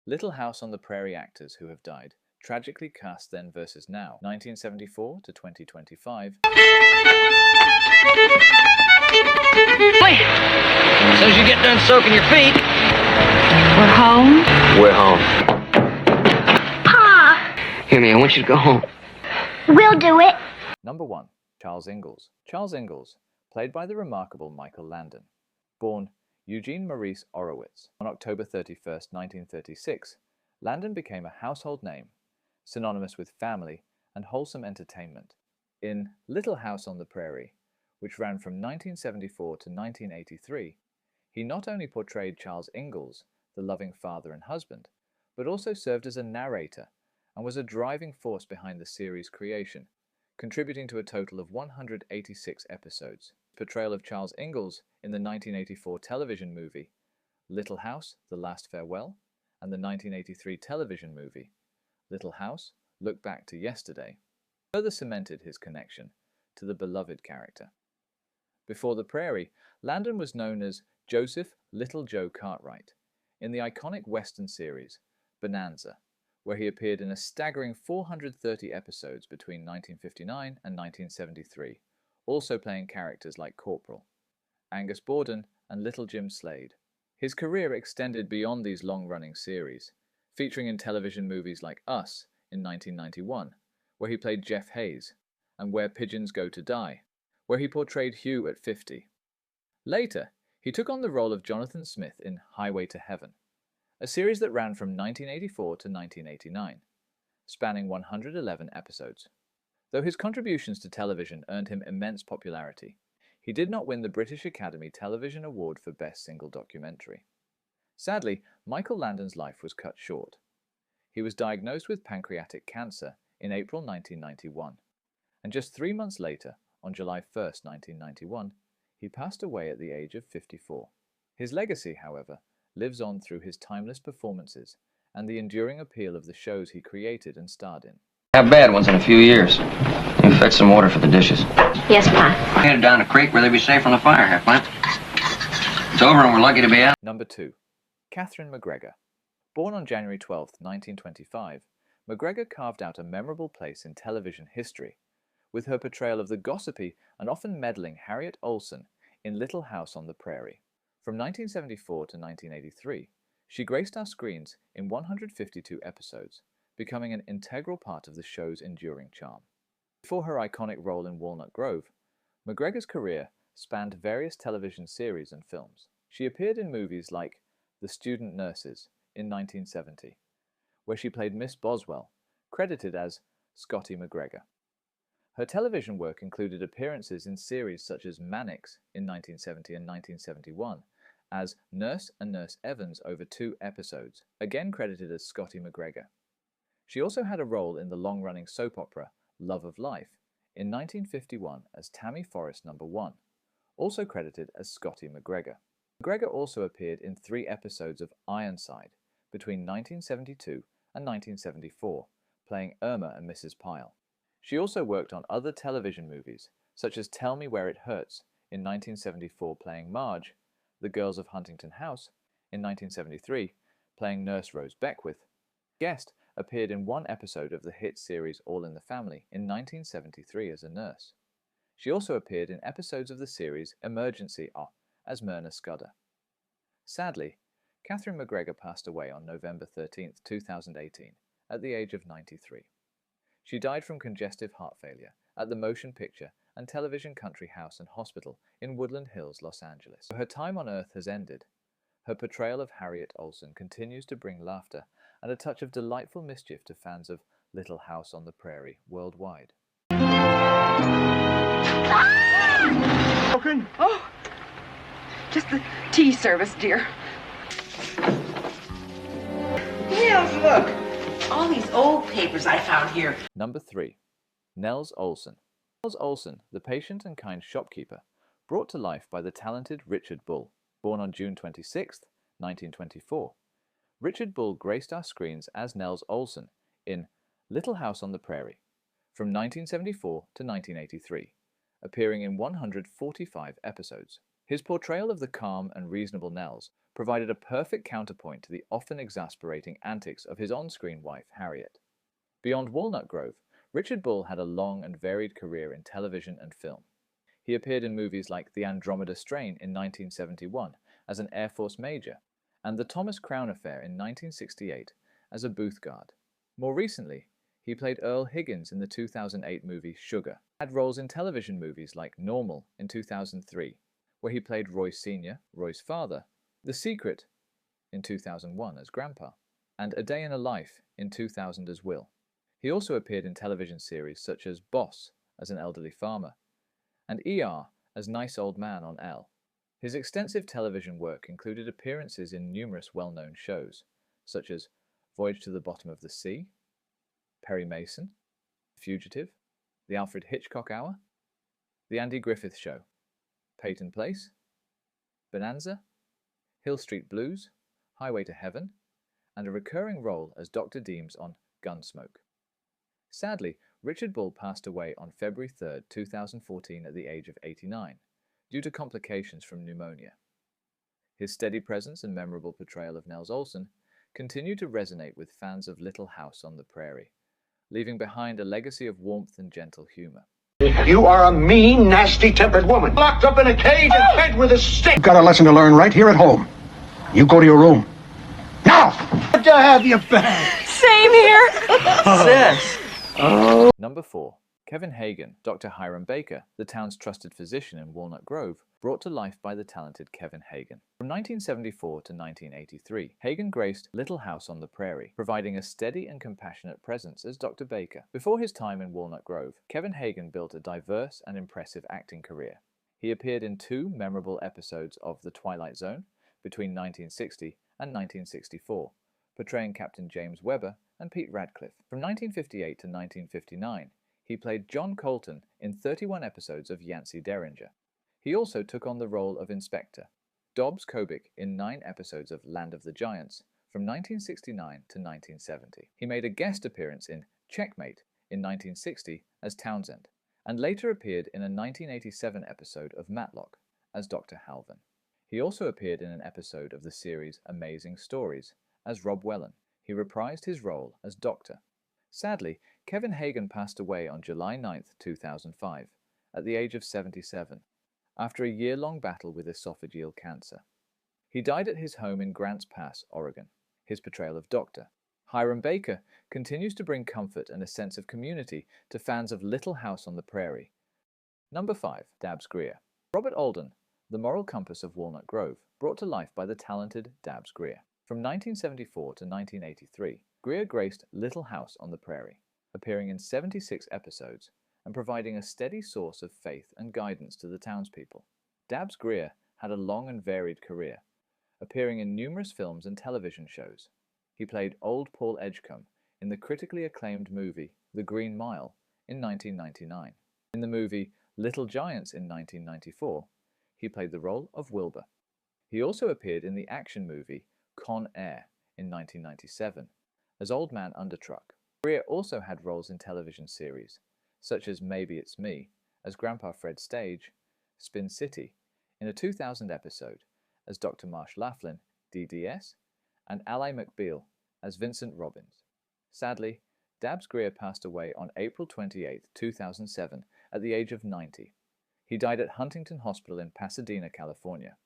Little House on the Prairie actors who have died, tragically cast then versus now, 1974 to 2025. Wait! As soon as you get done soaking your feet, We're home? we're home. Pa! Hear me, I want you to go home. We'll do it. Number 1. Charles Ingalls. Charles Ingalls, played by the remarkable Michael Landon. Born Eugene Maurice Orowitz on October 31st, 1936, Landon became a household name, synonymous with family and wholesome entertainment. In Little House on the Prairie, which ran from 1974 to 1983, he not only portrayed Charles Ingalls, the loving father and husband, but also served as a narrator and was a driving force behind the series' creation, contributing to a total of 186 episodes. Portrayal of Charles Ingalls in the 1984 television movie Little House, The Last Farewell, and the 1983 television movie Little House, Look Back to Yesterday, further cemented his connection to the beloved character. Before the Prairie, Landon was known as Joseph Little Joe Cartwright in the iconic Western series Bonanza, where he appeared in a staggering 430 episodes between 1959 and 1973, also playing characters like Corporal, Angus Borden, and Little Jim Slade. His career extended beyond these long-running series, featuring in television movies like Us in 1991, where he played Jeff Hayes, and Where Pigeons Go to Die, where he portrayed Hugh at 50. Later, he took on the role of Jonathan Smith in Highway to Heaven, a series that ran from 1984 to 1989, spanning 111 episodes. Though his contributions to television earned him immense popularity, he did not win the British Academy Television Award for Best Single Documentary. Sadly, Michael Landon's life was cut short. He was diagnosed with pancreatic cancer in April 1991, and just 3 months later, on July 1st, 1991, he passed away at the age of 54. His legacy, however, lives on through his timeless performances and the enduring appeal of the shows he created and starred in. Have bad ones in a few years. You fetch some water for the dishes. Yes, Pa. Headed down the creek where they'll be safe from the fire, Half-Pint. It's over and we're lucky to be out. Number 2. Catherine McGregor. Born on January 12, 1925, McGregor carved out a memorable place in television history with her portrayal of the gossipy and often meddling Harriet Olsen in Little House on the Prairie. From 1974 to 1983, she graced our screens in 152 episodes, becoming an integral part of the show's enduring charm. Before her iconic role in Walnut Grove, McGregor's career spanned various television series and films. She appeared in movies like The Student Nurses in 1970, where she played Miss Boswell, credited as Scotty McGregor. Her television work included appearances in series such as Mannix in 1970 and 1971, as Nurse and Nurse Evans over 2 episodes, again credited as Scotty McGregor. She also had a role in the long-running soap opera Love of Life in 1951 as Tammy Forrest No. 1, also credited as Scotty McGregor. McGregor also appeared in 3 episodes of Ironside between 1972 and 1974, playing Irma and Mrs. Pyle. She also worked on other television movies, such as Tell Me Where It Hurts in 1974, playing Marge, The Girls of Huntington House in 1973, playing Nurse Rose Beckwith. Guest appeared in 1 episode of the hit series All in the Family in 1973 as a nurse. She also appeared in episodes of the series Emergency as Myrna Scudder. Sadly, Catherine McGregor passed away on November 13, 2018, at the age of 93. She died from congestive heart failure at the Motion Picture and Television Country House and Hospital in Woodland Hills, Los Angeles. Her time on Earth has ended. Her portrayal of Harriet Olsen continues to bring laughter and a touch of delightful mischief to fans of Little House on the Prairie worldwide. Broken? Oh, just the tea service, dear. Nels, look! All these old papers I found here. Number 3. Nels Olsen. Nels Olsen, the patient and kind shopkeeper, brought to life by the talented Richard Bull. Born on June 26, 1924, Richard Bull graced our screens as Nels Olsen in Little House on the Prairie from 1974 to 1983, appearing in 145 episodes. His portrayal of the calm and reasonable Nels provided a perfect counterpoint to the often exasperating antics of his on-screen wife, Harriet. Beyond Walnut Grove, Richard Bull had a long and varied career in television and film. He appeared in movies like The Andromeda Strain in 1971 as an Air Force major, and The Thomas Crown Affair in 1968 as a booth guard. More recently, he played Earl Higgins in the 2008 movie Sugar. He had roles in television movies like Normal in 2003, where he played Roy Sr., Roy's father, The Secret in 2001 as Grandpa, and A Day in a Life in 2000 as Will. He also appeared in television series such as Boss as an elderly farmer, and ER as Nice Old Man on Elle. His extensive television work included appearances in numerous well-known shows, such as Voyage to the Bottom of the Sea, Perry Mason, Fugitive, The Alfred Hitchcock Hour, The Andy Griffith Show, Peyton Place, Bonanza, Hill Street Blues, Highway to Heaven, and a recurring role as Dr. Deems on Gunsmoke. Sadly, Richard Bull passed away on February 3, 2014 at the age of 89, due to complications from pneumonia. His steady presence and memorable portrayal of Nels Olson continue to resonate with fans of Little House on the Prairie, leaving behind a legacy of warmth and gentle humor. You are a mean, nasty-tempered woman. Locked up in a cage and fed with a stick. You've got a lesson to learn right here at home. You go to your room. Now! Good to have you back. Same here. Sis. Number 4. Kevin Hagen, Dr. Hiram Baker, the town's trusted physician in Walnut Grove, brought to life by the talented Kevin Hagen. From 1974 to 1983, Hagen graced Little House on the Prairie, providing a steady and compassionate presence as Dr. Baker. Before his time in Walnut Grove, Kevin Hagen built a diverse and impressive acting career. He appeared in 2 memorable episodes of The Twilight Zone between 1960 and 1964, portraying Captain James Weber and Pete Radcliffe. From 1958 to 1959, he played John Colton in 31 episodes of Yancey Derringer. He also took on the role of Inspector Dobbs Kobik in 9 episodes of Land of the Giants from 1969 to 1970. He made a guest appearance in Checkmate in 1960 as Townsend, and later appeared in a 1987 episode of Matlock as Dr. Halvin. He also appeared in an episode of the series Amazing Stories as Rob Wellen. He reprised his role as Doctor. Sadly, Kevin Hagen passed away on July 9, 2005, at the age of 77, after a year-long battle with esophageal cancer. He died at his home in Grants Pass, Oregon. His portrayal of Doctor Hiram Baker continues to bring comfort and a sense of community to fans of Little House on the Prairie. Number 5. Dabbs Greer. Robert Alden, the moral compass of Walnut Grove, brought to life by the talented Dabbs Greer. From 1974 to 1983, Greer graced Little House on the Prairie, appearing in 76 episodes and providing a steady source of faith and guidance to the townspeople. Dabbs Greer had a long and varied career, appearing in numerous films and television shows. He played Old Paul Edgecombe in the critically acclaimed movie The Green Mile in 1999. In the movie Little Giants in 1994, he played the role of Wilbur. He also appeared in the action movie Con Air in 1997 as Old Man Undertruck. Greer also had roles in television series, such as Maybe It's Me as Grandpa Fred Stage, Spin City in a 2000 episode as Dr. Marsh Laughlin, DDS, and Ally McBeal as Vincent Robbins. Sadly, Dabbs Greer passed away on April 28, 2007 at the age of 90. He died at Huntington Hospital in Pasadena, California,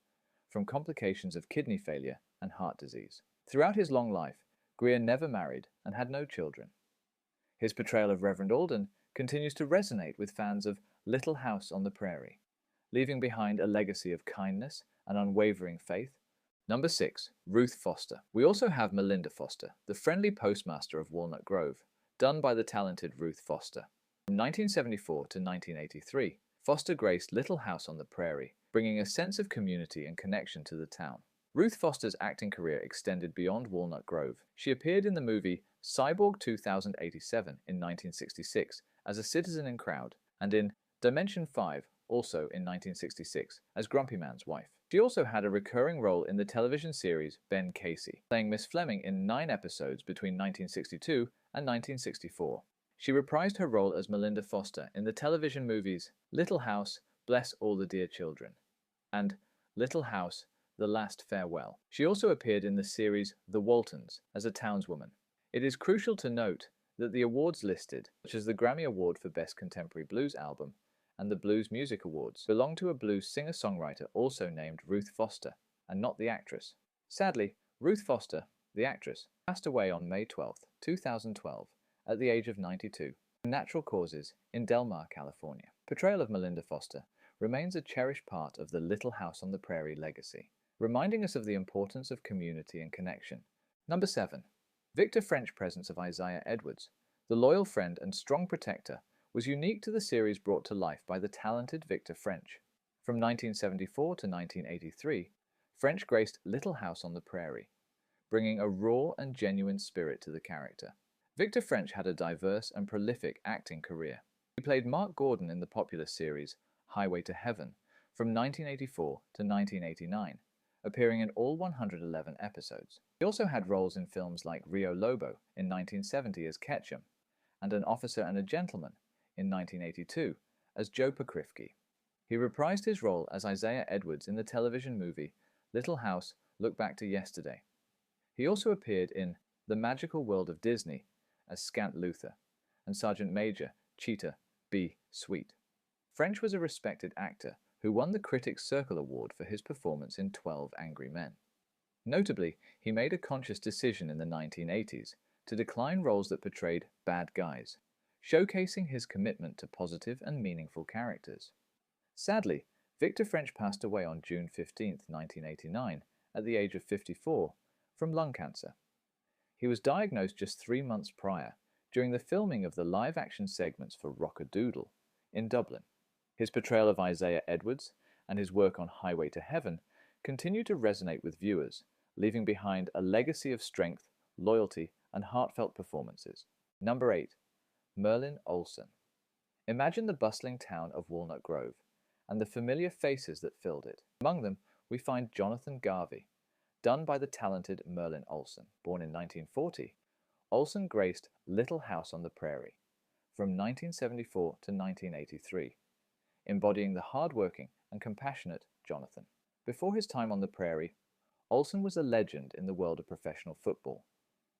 from complications of kidney failure and heart disease. Throughout his long life, Greer never married and had no children. His portrayal of Reverend Alden continues to resonate with fans of Little House on the Prairie, leaving behind a legacy of kindness and unwavering faith. Number 6. Ruth Foster. We also have Melinda Foster, the friendly postmaster of Walnut Grove, done by the talented Ruth Foster. From 1974 to 1983, Foster graced Little House on the Prairie, bringing a sense of community and connection to the town. Ruth Foster's acting career extended beyond Walnut Grove. She appeared in the movie Cyborg 2087 in 1966 as a citizen in Crowd, and in Dimension 5, also in 1966, as Grumpy Man's wife. She also had a recurring role in the television series Ben Casey, playing Miss Fleming in 9 episodes between 1962 and 1964. She reprised her role as Melinda Foster in the television movies Little House, Bless All the Dear Children, and Little House, The Last Farewell. She also appeared in the series The Waltons as a townswoman. It is crucial to note that the awards listed, such as the Grammy Award for Best Contemporary Blues Album and the Blues Music Awards, belong to a blues singer-songwriter also named Ruth Foster, and not the actress. Sadly, Ruth Foster, the actress, passed away on May 12, 2012, at the age of 92, from natural causes in Del Mar, California. Portrayal of Melinda Foster remains a cherished part of the Little House on the Prairie legacy, reminding us of the importance of community and connection. Number 7. Victor French's presence of Isaiah Edwards, the loyal friend and strong protector, was unique to the series brought to life by the talented Victor French. From 1974 to 1983, French graced Little House on the Prairie, bringing a raw and genuine spirit to the character. Victor French had a diverse and prolific acting career. He played Mark Gordon in the popular series Highway to Heaven from 1984 to 1989, appearing in all 111 episodes. He also had roles in films like Rio Lobo in 1970 as Ketchum, and An Officer and a Gentleman in 1982 as Joe Pokrivky. He reprised his role as Isaiah Edwards in the television movie Little House, Look Back to Yesterday. He also appeared in The Magical World of Disney as Scant Luther, and Sergeant Major Cheetah B. Sweet. French was a respected actor who won the Critics' Circle Award for his performance in 12 Angry Men. Notably, he made a conscious decision in the 1980s to decline roles that portrayed bad guys, showcasing his commitment to positive and meaningful characters. Sadly, Victor French passed away on June 15, 1989, at the age of 54, from lung cancer. He was diagnosed just 3 months prior, during the filming of the live-action segments for Rock-a-Doodle in Dublin. His portrayal of Isaiah Edwards and his work on Highway to Heaven continue to resonate with viewers, leaving behind a legacy of strength, loyalty, and heartfelt performances. Number 8. Merlin Olsen. Imagine the bustling town of Walnut Grove and the familiar faces that filled it. Among them, we find Jonathan Garvey, done by the talented Merlin Olsen. Born in 1940, Olsen graced Little House on the Prairie from 1974 to 1983, embodying the hard-working and compassionate Jonathan. Before his time on the Prairie, Olsen was a legend in the world of professional football,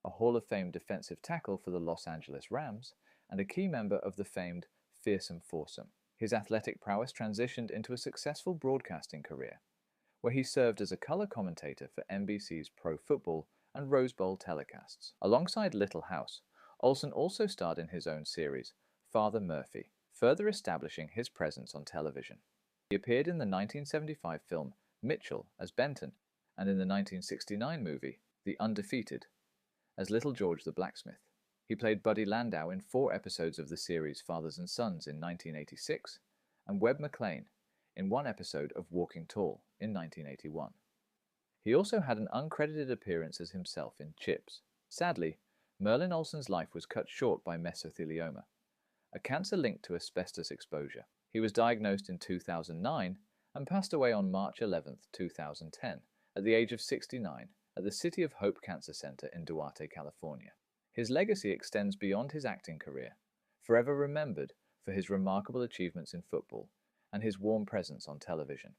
a Hall of Fame defensive tackle for the Los Angeles Rams, and a key member of the famed Fearsome Foursome. His athletic prowess transitioned into a successful broadcasting career, where he served as a color commentator for NBC's Pro Football and Rose Bowl telecasts. Alongside Little House, Olsen also starred in his own series, Father Murphy, further establishing his presence on television. He appeared in the 1975 film Mitchell as Benton, and in the 1969 movie The Undefeated as Little George the Blacksmith. He played Buddy Landau in 4 episodes of the series Fathers and Sons in 1986, and Webb McLean in 1 episode of Walking Tall in 1981. He also had an uncredited appearance as himself in Chips. Sadly, Merlin Olsen's life was cut short by mesothelioma, a cancer linked to asbestos exposure. He was diagnosed in 2009 and passed away on March 11, 2010, at the age of 69 at the City of Hope Cancer Center in Duarte, California. His legacy extends beyond his acting career, forever remembered for his remarkable achievements in football and his warm presence on television.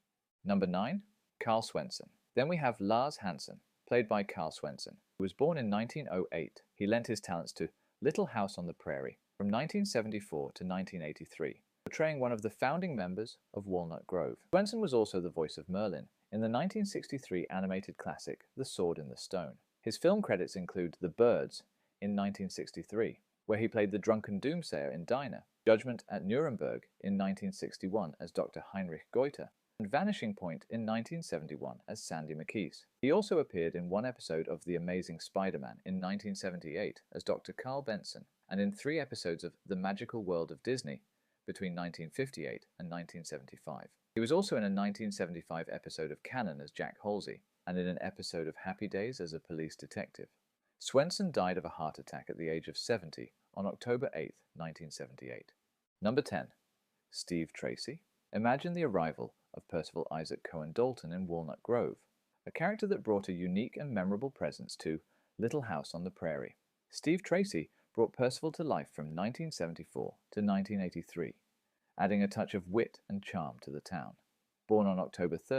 Number 9. Carl Swenson. Then we have Lars Hansen, played by Carl Swenson, who was born in 1908. He lent his talents to Little House on the Prairie from 1974 to 1983, portraying one of the founding members of Walnut Grove. Swenson was also the voice of Merlin in the 1963 animated classic The Sword in the Stone. His film credits include The Birds in 1963, where he played the drunken doomsayer in Dinah, Judgment at Nuremberg in 1961 as Dr. Heinrich Goethe, and Vanishing Point in 1971 as Sandy McKees. He also appeared in 1 episode of The Amazing Spider-Man in 1978 as Dr. Carl Benson, and in 3 episodes of The Magical World of Disney between 1958 and 1975. He was also in a 1975 episode of Cannon as Jack Halsey, and in an episode of Happy Days as a police detective. Swenson died of a heart attack at the age of 70 on October 8, 1978. Number 10. Steve Tracy. Imagine the arrival of Percival Isaac Cohen Dalton in Walnut Grove, a character that brought a unique and memorable presence to Little House on the Prairie. Steve Tracy brought Percival to life from 1974 to 1983, adding a touch of wit and charm to the town. Born on October 3,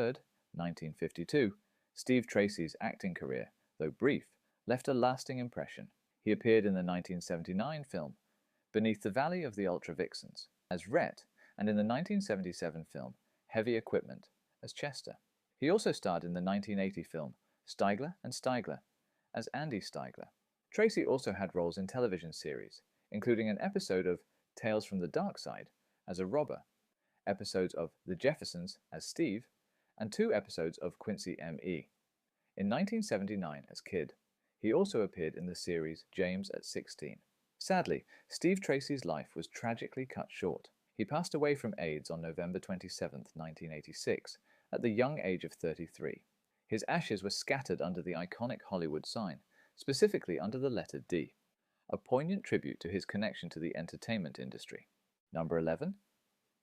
1952, Steve Tracy's acting career, though brief, left a lasting impression. He appeared in the 1979 film Beneath the Valley of the Ultra Vixens as Rhett, and in the 1977 film Heavy Equipment as Chester. He also starred in the 1980 film Steigler and Steigler as Andy Steigler. Tracy also had roles in television series, including an episode of Tales from the Dark Side as a robber, episodes of The Jeffersons as Steve, and 2 episodes of Quincy M.E. In 1979 as Kid, he also appeared in the series James at 16. Sadly, Steve Tracy's life was tragically cut short. He passed away from AIDS on November 27, 1986, at the young age of 33. His ashes were scattered under the iconic Hollywood sign, specifically under the letter D, a poignant tribute to his connection to the entertainment industry. Number 11.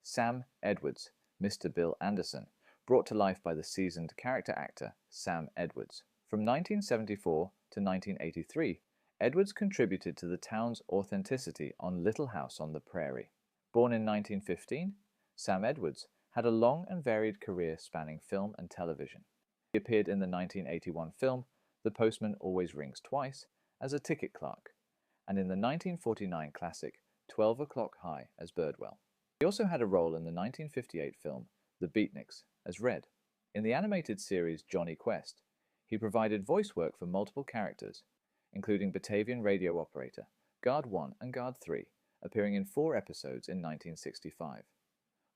Sam Edwards, Mr. Bill Anderson, brought to life by the seasoned character actor Sam Edwards. From 1974 to 1983, Edwards contributed to the town's authenticity on Little House on the Prairie. Born in 1915, Sam Edwards had a long and varied career spanning film and television. He appeared in the 1981 film The Postman Always Rings Twice as a ticket clerk, and in the 1949 classic 12 O'Clock High as Birdwell. He also had a role in the 1958 film The Beatniks as Red. In the animated series Johnny Quest, he provided voice work for multiple characters, including Batavian radio operator, Guard 1 and Guard 3, appearing in 4 episodes in 1965.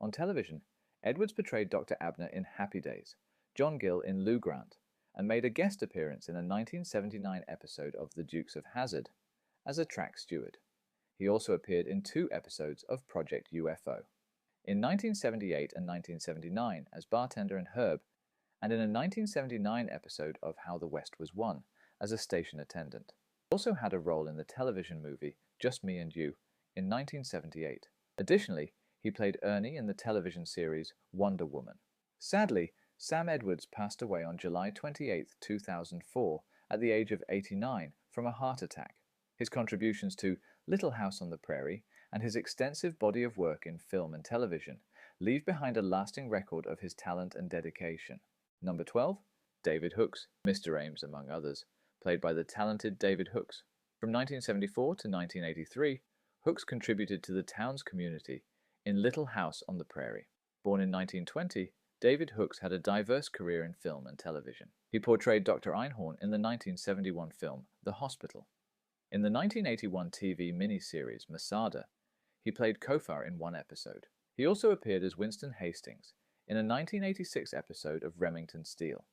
On television, Edwards portrayed Dr. Abner in Happy Days, John Gill in Lou Grant, and made a guest appearance in a 1979 episode of The Dukes of Hazzard as a track steward. He also appeared in 2 episodes of Project UFO. In 1978 and 1979 as Bartender and Herb, and in a 1979 episode of How the West Was Won as a station attendant. He also had a role in the television movie Just Me and You in 1978. Additionally, he played Ernie in the television series Wonder Woman. Sadly, Sam Edwards passed away on July 28, 2004, at the age of 89 from a heart attack. His contributions to Little House on the Prairie and his extensive body of work in film and television leave behind a lasting record of his talent and dedication. Number 12. David Hooks, Mr. Ames among others, played by the talented David Hooks. From 1974 to 1983, Hooks contributed to the town's community in Little House on the Prairie. Born in 1920, David Hooks had a diverse career in film and television. He portrayed Dr. Einhorn in the 1971 film The Hospital. In the 1981 TV miniseries Masada, he played Kofar in 1 episode. He also appeared as Winston Hastings in a 1986 episode of Remington Steele.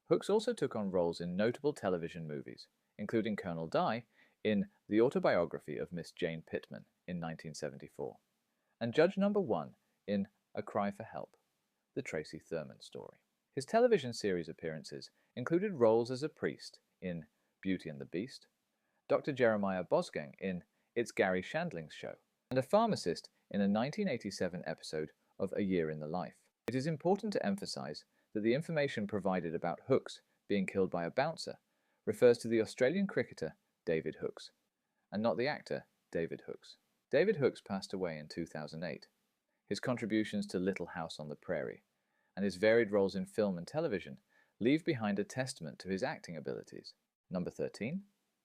Hooks also took on roles in notable television movies, including Colonel Dye in The Autobiography of Miss Jane Pittman in 1974, and Judge Number 1 in A Cry for Help, the Tracy Thurman story. His television series appearances included roles as a priest in Beauty and the Beast, Dr. Jeremiah Bosgang in It's Gary Shandling's Show, and a pharmacist in a 1987 episode of A Year in the Life. It is important to emphasize that the information provided about Hooks being killed by a bouncer refers to the Australian cricketer David Hooks, and not the actor David Hooks. David Hooks passed away in 2008. His contributions to Little House on the Prairie and his varied roles in film and television leave behind a testament to his acting abilities. Number 13.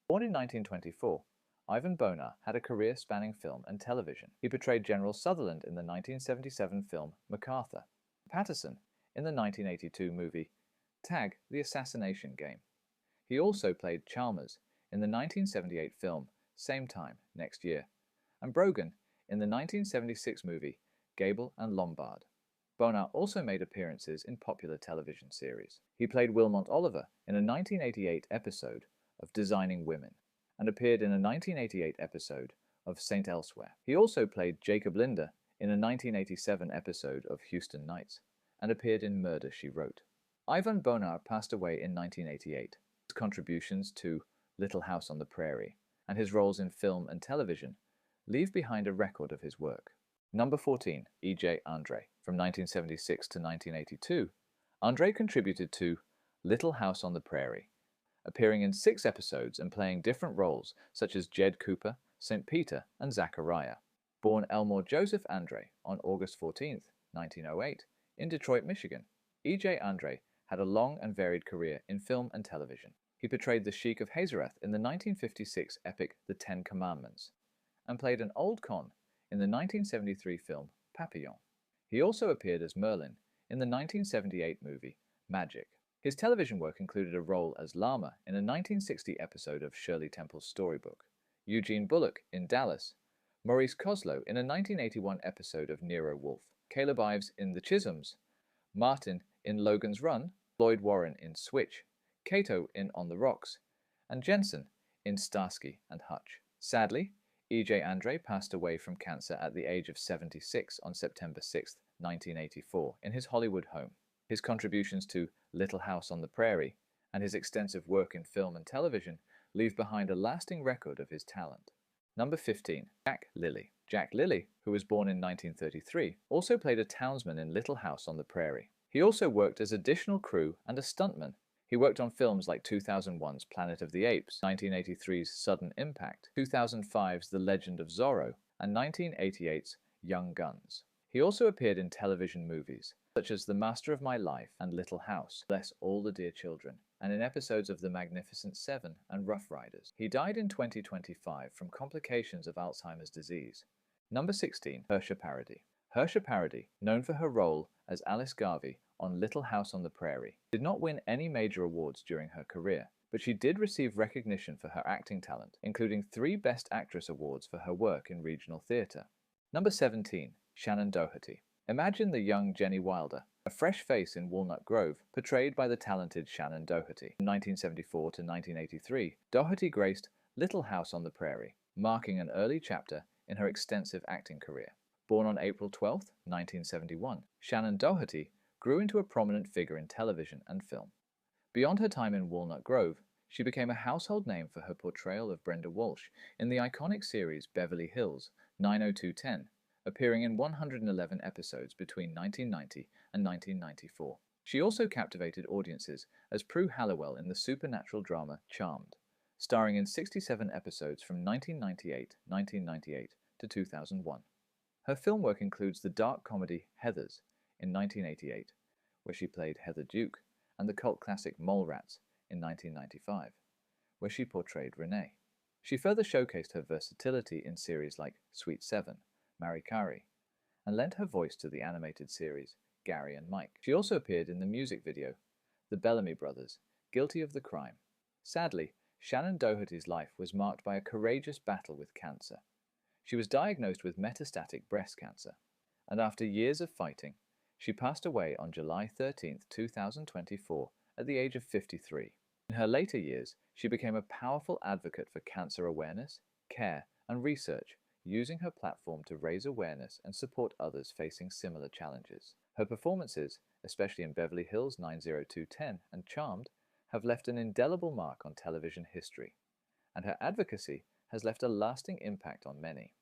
Born in 1924, Ivan Bonar had a career spanning film and television. He portrayed General Sutherland in the 1977 film MacArthur, Patterson in the 1982 movie Tag: The Assassination Game. He also played Chalmers in the 1978 film Same Time Next Year, and Brogan in the 1976 movie Gable and Lombard. Bonar also made appearances in popular television series. He played Wilmot Oliver in a 1988 episode of Designing Women, and appeared in a 1988 episode of St. Elsewhere. He also played Jacob Linder in a 1987 episode of Houston Nights, and appeared in Murder, She Wrote. Ivan Bonar passed away in 1988. His contributions to Little House on the Prairie and his roles in film and television leave behind a record of his work. Number 14. E.J. Andre. From 1976 to 1982, Andre contributed to Little House on the Prairie, appearing in 6 episodes and playing different roles such as Jed Cooper, St. Peter, and Zachariah. Born Elmore Joseph Andre on August 14, 1908, in Detroit, Michigan, E.J. Andre had a long and varied career in film and television. He portrayed the Sheik of Hazareth in the 1956 epic The Ten Commandments, and played an old con in the 1973 film Papillon. He also appeared as Merlin in the 1978 movie Magic. His television work included a role as Llama in a 1960 episode of Shirley Temple's Storybook, Eugene Bullock in Dallas, Maurice Coslow in a 1981 episode of Nero Wolfe, Caleb Ives in The Chisholms, Martin in Logan's Run, Lloyd Warren in Switch, Cato in On the Rocks, and Jensen in Starsky and Hutch. Sadly, E.J. Andre passed away from cancer at the age of 76 on September 6, 1984, in his Hollywood home. His contributions to Little House on the Prairie and his extensive work in film and television leave behind a lasting record of his talent. Number 15. Jack Lilly. Jack Lilly, who was born in 1933, also played a townsman in Little House on the Prairie. He also worked as additional crew and a stuntman. He worked on films like 2001's Planet of the Apes, 1983's Sudden Impact, 2005's The Legend of Zorro, and 1988's Young Guns. He also appeared in television movies, such as The Master of My Life and Little House, Bless All the Dear Children, and in episodes of The Magnificent Seven and Rough Riders. He died in 2025 from complications of Alzheimer's disease. Number 16. Hersha Parody. Hersha Parody, known for her role as Alice Garvey on Little House on the Prairie, did not win any major awards during her career, but she did receive recognition for her acting talent, including 3 Best Actress awards for her work in regional theatre. Number 17. Shannon Doherty. Imagine the young Jenny Wilder, a fresh face in Walnut Grove, portrayed by the talented Shannon Doherty. From 1974 to 1983, Doherty graced Little House on the Prairie, marking an early chapter in her extensive acting career. Born on April 12, 1971, Shannon Doherty grew into a prominent figure in television and film. Beyond her time in Walnut Grove, she became a household name for her portrayal of Brenda Walsh in the iconic series Beverly Hills 90210, appearing in 111 episodes between 1990 and 1994. She also captivated audiences as Prue Halliwell in the supernatural drama Charmed, starring in 67 episodes from 1998 to 2001. Her film work includes the dark comedy Heathers in 1988, where she played Heather Duke, and the cult classic Mallrats in 1995, where she portrayed Renee. She further showcased her versatility in series like Sweet Seven, Mary Kari, and lent her voice to the animated series Gary and Mike. She also appeared in the music video The Bellamy Brothers, Guilty of the Crime. Sadly, Shannon Doherty's life was marked by a courageous battle with cancer. She was diagnosed with metastatic breast cancer, and after years of fighting, she passed away on July 13, 2024, at the age of 53. In her later years, she became a powerful advocate for cancer awareness, care, and research, using her platform to raise awareness and support others facing similar challenges. Her performances, especially in Beverly Hills 90210 and Charmed, have left an indelible mark on television history, and her advocacy has left a lasting impact on many.